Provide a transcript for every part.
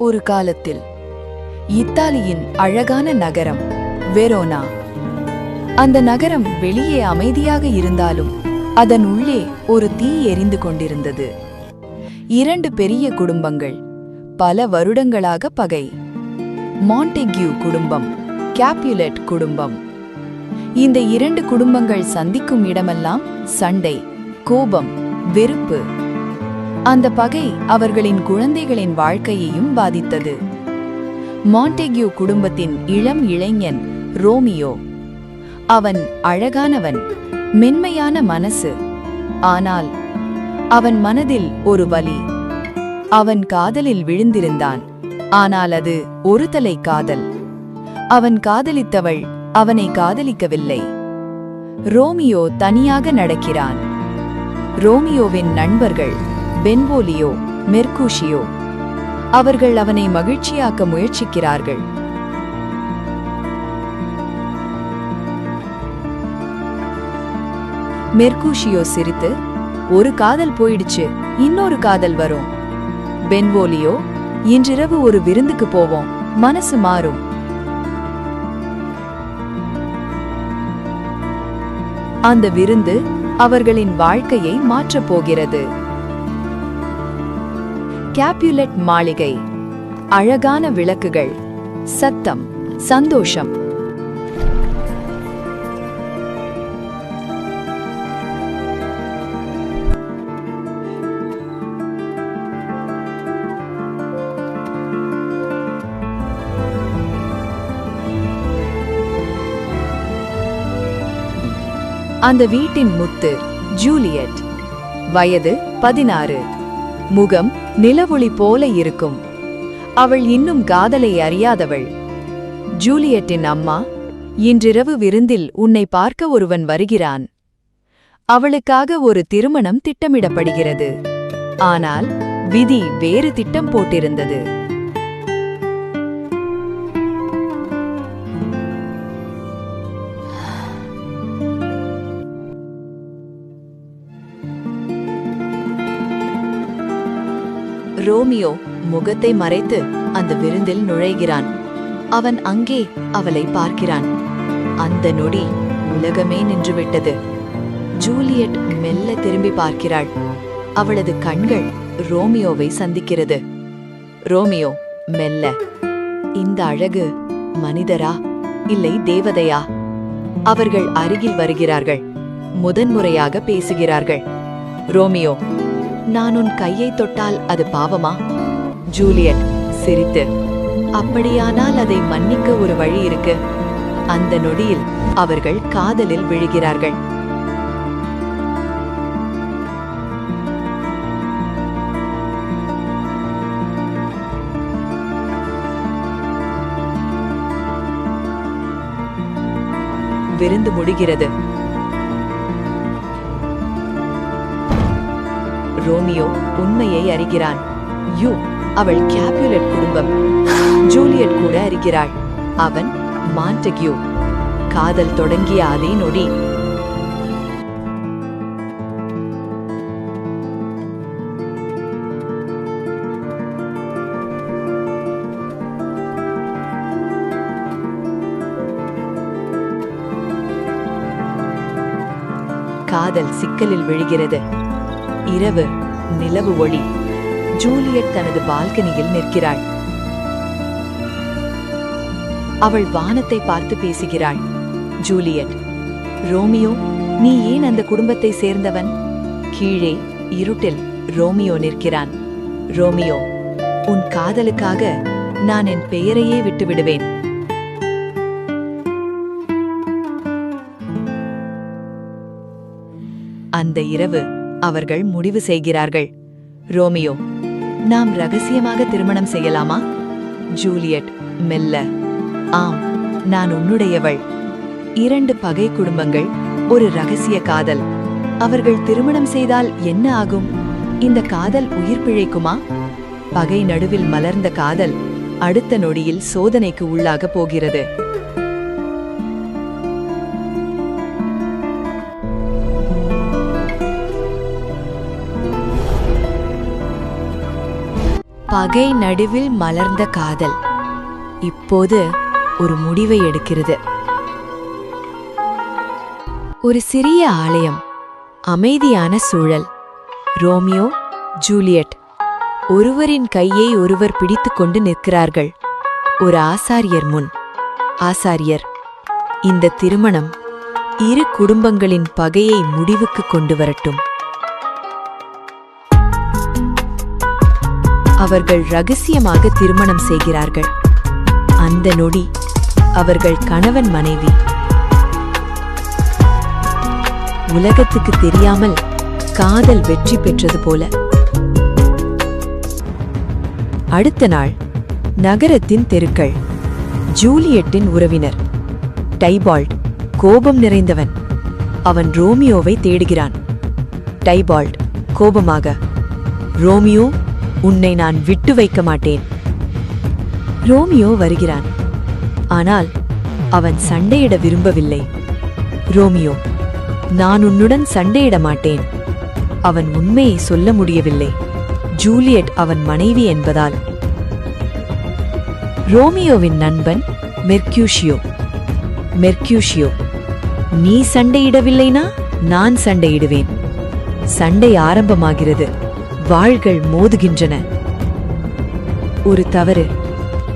ஒரு காலத்தில் இத்தாலியின் அழகான நகரம் வெரோனா. அந்த நகரம் வெளியே அமைதியாக இருந்தாலும் அதன் உள்ளே ஒரு தீ எரிந்து கொண்டிருந்தது. 2 பெரிய குடும்பங்கள், பல வருடங்களாக பகை. மாண்டெக்யூ குடும்பம், கேப்புலெட் குடும்பம். இந்த 2 குடும்பங்கள் சந்திக்கும் இடமெல்லாம் சண்டை, கோபம், வெறுப்பு. அந்த பகை அவர்களின் குழந்தைகளின் வாழ்க்கையையும் பாதித்தது. மாண்டெக்யூ குடும்பத்தின் இளம் இளைஞன் ரோமியோ. அவன் அழகானவன், மென்மையான மனசு. ஆனால் அவன் மனதில் ஒரு வலி. அவன் காதலில் விழுந்திருந்தான், ஆனால் அது ஒரு தலை காதல். அவன் காதலித்தவள் அவனை காதலிக்கவில்லை. ரோமியோ தனியாக நடக்கிறான். ரோமியோவின் நண்பர்கள் பென்வோலியோ, மெர்கூஷியோ. அவர்கள் அவனை மகிழ்ச்சியாக்க முயற்சிக்கிறார்கள். மெர்கூஷியோ சிரித்து, ஒரு காதல் போயிடுச்சு, இன்னொரு காதல் வரும். பென்வோலியோ, இன்றிரவு ஒரு விருந்துக்கு போவோம், மனசு மாறும். அந்த விருந்து அவர்களின் வாழ்க்கையை மாற்றப் போகிறது. கேப்புலெட் மாளிகை. அழகான விளக்குகள், சத்தம், சந்தோஷம். அந்த வீட்டின் முத்து ஜூலியட். வயது 16. முகம் நிலவொளி போல இருக்கும். அவள் இன்னும் காதலை அறியாதவள். ஜூலியட்டின் அம்மா, இன்றிரவு விருந்தில் உன்னை பார்க்க ஒருவன் வருகிறான். அவளுக்காக ஒரு திருமணம் திட்டமிடப்படுகிறது. ஆனால் விதி வேறு திட்டம் போட்டிருந்தது. ரோமியோ முகத்தை மறைத்து அந்த விருந்தில் நுழைகிறான். அவன் அங்கே அவளை பார்க்கிறான். அந்த நொடி உலகமே நின்றுவிட்டது. ஜூலியட் மெல்ல திரும்பி பார்க்கிறாள். அவளது கண்கள் ரோமியோவை சந்திக்கிறது. ரோமியோ மெல்ல, இந்த அழகு மனிதரா இல்லை தேவதையா? அவர்கள் அருகில் வருகிறார்கள். முதன்முறையாக பேசுகிறார்கள். ரோமியோ, நான் உன் கையை தொட்டால் அது பாவமா? ஜூலியட் சிரித்து, அப்படியானால் அதை மன்னிக்க ஒரு வழி இருக்கு. அந்த நொடியில் அவர்கள் காதலில் விழுகிறார்கள். விருந்து முடிகிறது. ரோமியோ உண்மையை அறிகிறான். அவள் கேப்புலெட் குடும்பம். ஜூலியட் கூட அறிகிறாள், அவன் மாண்டெக்யூ. காதல் தொடங்கிய அதே நொடி காதல் சிக்கலில் விழுகிறது. இரவு, நிலவு ஒளி. ஜூலியட் தனது பால்கனியில் நிற்கிறாள். அவள் வானத்தை பார்த்து பேசுகிறாள். ஜூலியட், ரோமியோ, நீ ஏன் அந்த குடும்பத்தை சேர்ந்தவன்? கீழே இருட்டில் ரோமியோ நிற்கிறான். ரோமியோ, உன் காதலுக்காக நான் என் பெயரையே விட்டுவிடுவேன். அந்த இரவு அவர்கள் முடிவு செய்கிறார்கள். ரோமியோ, நாம் ரகசியமாக திருமணம் செய்யலாமா? ஜூலியட் மெல்ல, ஆம், நான் உன்னுடையவள். 2 பகை குடும்பங்கள், ஒரு ரகசிய காதல். அவர்கள் திருமணம் செய்தால் என்ன ஆகும்? இந்த காதல் உயிர் பிழைக்குமா? பகை நடுவில் மலர்ந்த காதல் அடுத்த நொடியில் சோதனைக்கு உள்ளாக போகிறது. பகை நடுவில் மலர்ந்த காதல் இப்போது ஒரு முடிவை எடுக்கிறது. ஒரு சிறிய ஆலயம், அமைதியான சூழல். ரோமியோ, ஜூலியட் ஒருவரின் கையை ஒருவர் பிடித்துக்கொண்டு நிற்கிறார்கள். ஒரு ஆசாரியர் முன். ஆசாரியர், இந்த திருமணம் இரு குடும்பங்களின் பகையை முடிவுக்கு கொண்டு வரட்டும். அவர்கள் ரகசியமாக திருமணம் செய்கிறார்கள். அந்த நொடி அவர்கள் கணவன் மனைவி. உலகத்துக்கு தெரியாமல் காதல் வெற்றி பெற்றது போல. அடுத்த நாள் நகரத்தின் தெருக்கள். ஜூலியட்டின் உறவினர் டைபால்ட் கோபம் நிறைந்தவன். அவன் ரோமியோவை தேடுகிறான். டைபால்ட் கோபமாக, ரோமியோ, உன்னை நான் விட்டு வைக்க மாட்டேன். ரோமியோ வருகிறான். ஆனால் அவன் சண்டையிட விரும்பவில்லை. ரோமியோ, நான் உன்னுடன் சண்டையிட மாட்டேன். அவன் உண்மையை சொல்ல முடியவில்லை. ஜூலியட் அவன் மனைவி என்பதால். ரோமியோவின் நண்பன் மெர்க்யூஷியோ. மெர்க்யூஷியோ, நீ சண்டையிடவில்லைனா நான் சண்டையிடுவேன். சண்டை ஆரம்பமாகிறது. வாள்கள் மோதுகின்றன. ஒரு தவறு,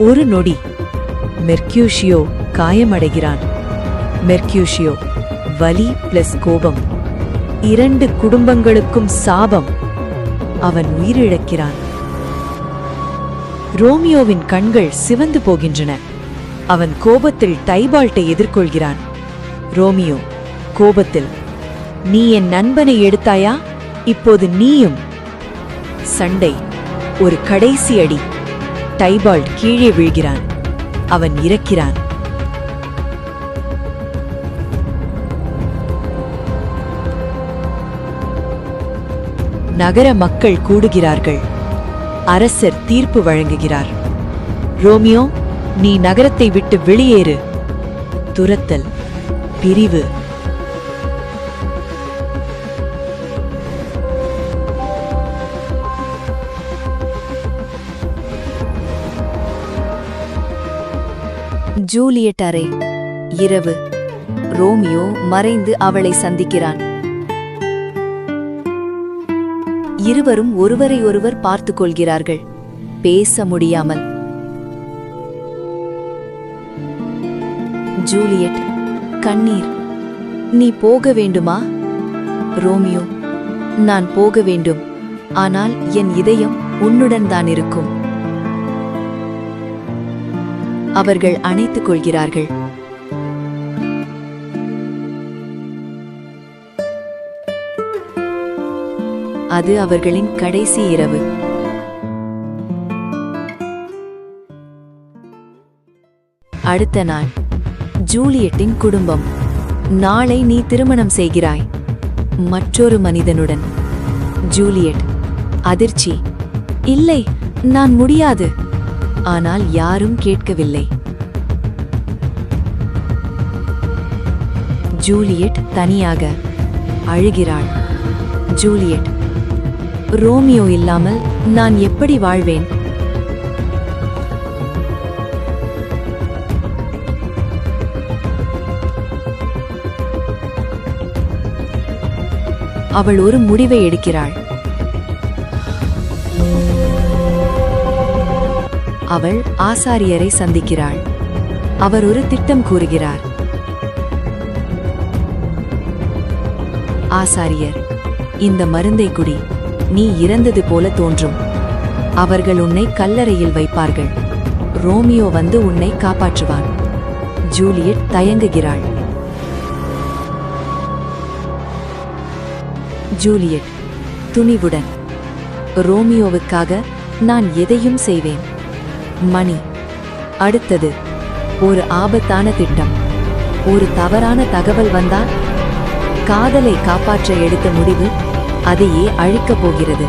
ஒரு நொடி. மெர்க்யூஷியோ காயமடைகிறான். மெர்க்யூஷியோ, வலி பிளஸ் கோபம், இரண்டு குடும்பங்களுக்கும் சாபம். அவன் உயிரிழக்கிறான். ரோமியோவின் கண்கள் சிவந்து போகின்றன. அவன் கோபத்தில் டைபால்ட்டை எதிர்கொள்கிறான். ரோமியோ கோபத்தில், நீ என் நண்பனை எடுத்தாயா? இப்போது நீயும். சண்டை. ஒரு கடைசி அடி. டைபால்ட் கீழே வீழ்கிறான். அவன் இறக்கிறான். நகர மக்கள் கூடுகிறார்கள். அரசர் தீர்ப்பு வழங்குகிறார். ரோமியோ, நீ நகரத்தை விட்டு வெளியேறு. துரத்தல், பிரிவு. ஜூலியட் அறை. இரவு. ரோமியோ மறைந்து அவளை சந்திக்கிறான். இருவரும் ஒருவரை ஒருவர் பார்த்துக் கொள்கிறார்கள், பேச முடியாமல். ஜூலியட் கண்ணீர். நீ போக வேண்டுமா? ரோமியோ, நான் போக வேண்டும். ஆனால் என் இதயம் உன்னுடன் தான் இருக்கும். அவர்கள் அணைத்துக் கொள்கிறார்கள். அது அவர்களின் கடைசி இரவு. அடுத்த நாள். ஜூலியட்டின் குடும்பம். நாளை நீ திருமணம் செய்கிறாய், மற்றொரு மனிதனுடன். ஜூலியட் அதிர்ச்சி. இல்லை, நான் முடியாது. ஆனால் யாரும் கேட்கவில்லை. ஜூலியட் தனியாக அழுகிறாள். ஜூலியட், ரோமியோ இல்லாமல் நான் எப்படி வாழ்வேன்? அவள் ஒரு முடிவை எடுக்கிறாள். அவள் ஆசாரியரை சந்திக்கிறாள். அவர் ஒரு திட்டம் கூறுகிறார். ஆசாரியர், இந்த மருந்தை குடி, நீ இறந்தது போல தோன்றும். அவர்கள் உன்னை கல்லறையில் வைப்பார்கள். ரோமியோ வந்து உன்னை காப்பாற்றுவான். ஜூலியட் தயங்குகிறாள். ஜூலியட் துணிவுடன், ரோமியோவுக்காக நான் எதையும் செய்வேன். மணி. அடுத்தது ஒரு ஆபத்தான திட்டம். ஒரு தவறான தகவல் வந்தால் காதலை காப்பாற்ற எடுத்த முடிவு அதையே அழிக்கப் போகிறது.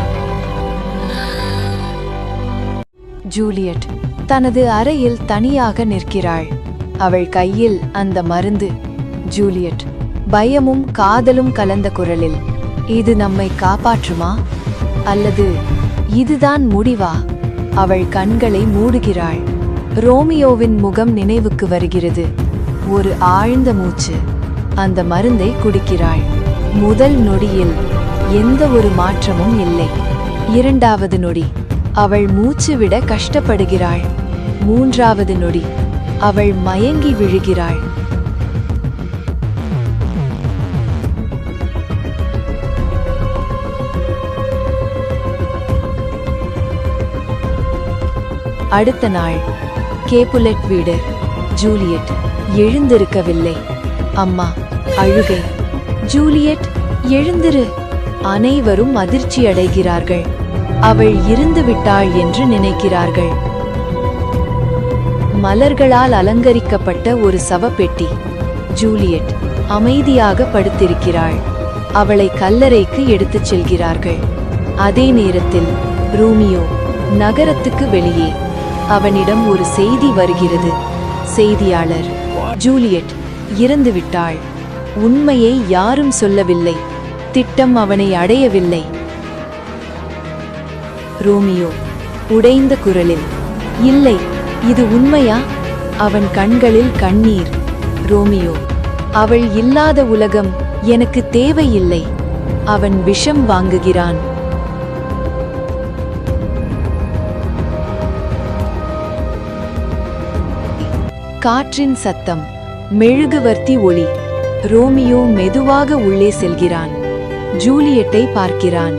ஜூலியட் தனது அறையில் தனியாக நிற்கிறாள். அவள் கையில் அந்த மருந்து. ஜூலியட் பயமும் காதலும் கலந்த குரலில், இது நம்மை காப்பாற்றுமா அல்லது இதுதான் முடிவா? அவள் கண்களை மூடுகிறாள். ரோமியோவின் முகம் நினைவுக்கு வருகிறது. ஒரு ஆழ்ந்த மூச்சு. அந்த மருந்தை குடிக்கிறாள். முதல் நொடியில் எந்த ஒரு மாற்றமும் இல்லை. இரண்டாவது நொடி அவள் மூச்சு விட கஷ்டப்படுகிறாள். மூன்றாவது நொடி அவள் மயங்கி விழுகிறாள். அடுத்த நாள் கேபுலெட் வீடு. ஜூலியட் எழுந்திருக்கவில்லை. அம்மா அழுகை. ஜூலியட் எழுந்திரு. அனைவரும் அதிர்ச்சி அடைகிறார்கள். அவள் இருந்து விட்டாள் என்று நினைக்கிறார்கள். மலர்களால் அலங்கரிக்கப்பட்ட ஒரு சவப்பெட்டி. ஜூலியட் அமைதியாக படுத்திருக்கிறாள். அவளை கல்லறைக்கு எடுத்துச் செல்கிறார்கள். அதே நேரத்தில் ரோமியோ நகரத்துக்கு வெளியே. அவனிடம் ஒரு செய்தி வருகிறது. செய்தியாளர்: ஜூலியட் இறந்துவிட்டாள். உண்மையை யாரும் சொல்லவில்லை. திட்டம் அவனை அடையவில்லை. ரோமியோ உடைந்த குரலில்: இல்லை, இது உண்மையா? அவன் கண்களில் கண்ணீர். ரோமியோ: அவள் இல்லாத உலகம் எனக்கு தேவையில்லை. அவன் விஷம் வாங்குகிறான். காற்றின் சத்தம், மெழுகுவர்த்தி ஒளி. ரோமியோ மெதுவாக உள்ளே செல்கிறான். ஜூலியட்டை பார்க்கிறான்.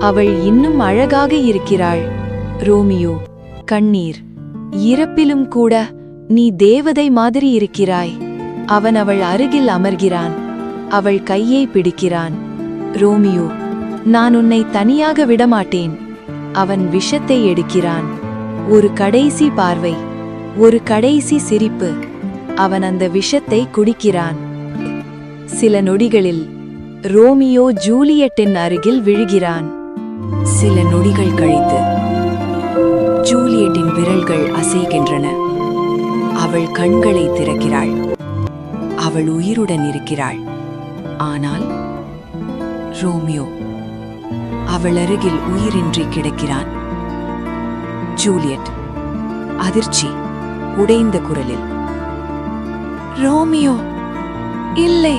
அவள் இன்னும் அழகாக இருக்கிறாள். ரோமியோ கண்ணீர். இறப்பிலும் கூட நீ தேவதை மாதிரி இருக்கிறாய். அவன் அவள் அருகில் அமர்கிறான். அவள் கையை பிடிக்கிறான். ரோமியோ: நான் உன்னை தனியாக விடமாட்டேன். அவன் விஷத்தை எடுக்கிறான். ஒரு கடைசி பார்வை, ஒரு கடைசி சிரிப்பு. அவன் அந்த விஷத்தை குடிக்கிறான். சில நொடிகளில் ரோமியோ ஜூலியட்டின் அருகில் விழுகிறான். சில நொடிகள் கழித்து ஜூலியட்டின் விரல்கள் அசைகின்றன. அவள் கண்களை திறக்கிறாள். அவள் உயிருடன் இருக்கிறாள். ஆனால் ரோமியோ அவள் அருகில் உயிரின்றி கிடக்கிறான். ஜூலியட் அதிர்ச்சி, உடைந்த குரலில்: ரோமியோ, இல்லை,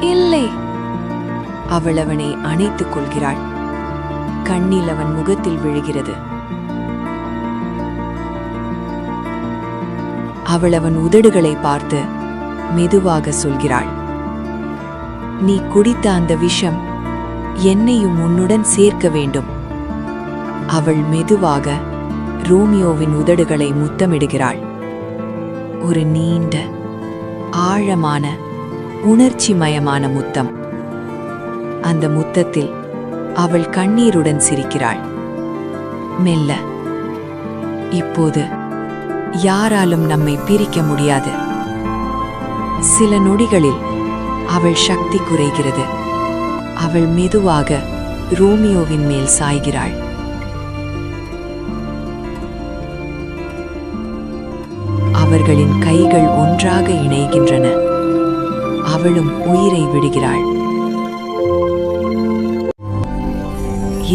இல்லை. அவள் அவனை அணைத்துக் கொள்கிறாள். கண்ணில் அவன் முகத்தில் விழுகிறது. அவள் அவன் உதடுகளை பார்த்து மெதுவாக சொல்கிறாள்: நீ குடித்த அந்த விஷம் என்னையும் உன்னுடன் சேர்க்க வேண்டும். அவள் மெதுவாக ரோமியோவின் உதடுகளை முத்தமிடுகிறாள். ஒரு நீண்ட, ஆழமான, உணர்ச்சிமயமான முத்தம். அந்த முத்தத்தில் அவள் கண்ணீருடன் சிரிக்கிறாள். மெல்ல: இப்போது யாராலும் நம்மை பிரிக்க முடியாது. சில நொடிகளில் அவள் சக்தி குறைகிறது. அவள் மெதுவாக ரோமியோவின் மேல் சாய்கிறாள். அவர்களின் கைகள் ஒன்றாக இணைகின்றன. அவளும் உயிரை விடுகிறாள்.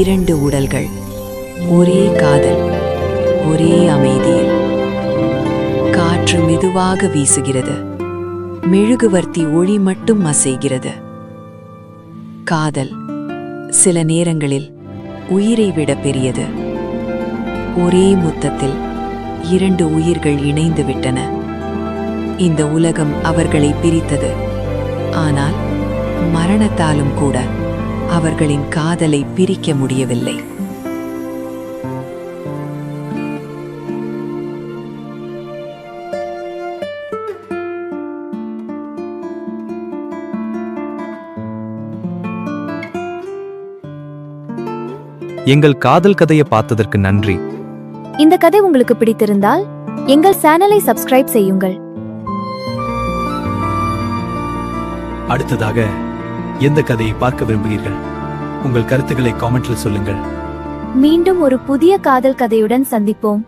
இரண்டு உடல்கள், ஒரே காதல், ஒரே அமைதியில். காற்று மெதுவாக வீசுகிறது. மெழுகுவர்த்தி ஒளி மட்டும் அசைகிறது. காதல் சில நேரங்களில் உயிரை விட பெரியது. ஒரே முத்தத்தில் இரண்டு உயிர்கள் இணைந்து விட்டன. இந்த உலகம் அவர்களை பிரித்தது. ஆனால் மரணத்தாலும் கூட அவர்களின் காதலை பிரிக்க முடியவில்லை. எங்கள் காதல் கதையை பார்த்ததற்கு நன்றி. இந்த கதை உங்களுக்கு பிடித்திருந்தால் எங்கள் சேனலை சப்ஸ்கிரைப் செய்யுங்கள். அடுத்ததாக எந்த கதையை பார்க்க விரும்புகிறீர்கள்? உங்கள் கருத்துக்களை காமெண்ட்ல சொல்லுங்கள். மீண்டும் ஒரு புதிய காதல் கதையுடன் சந்திப்போம்.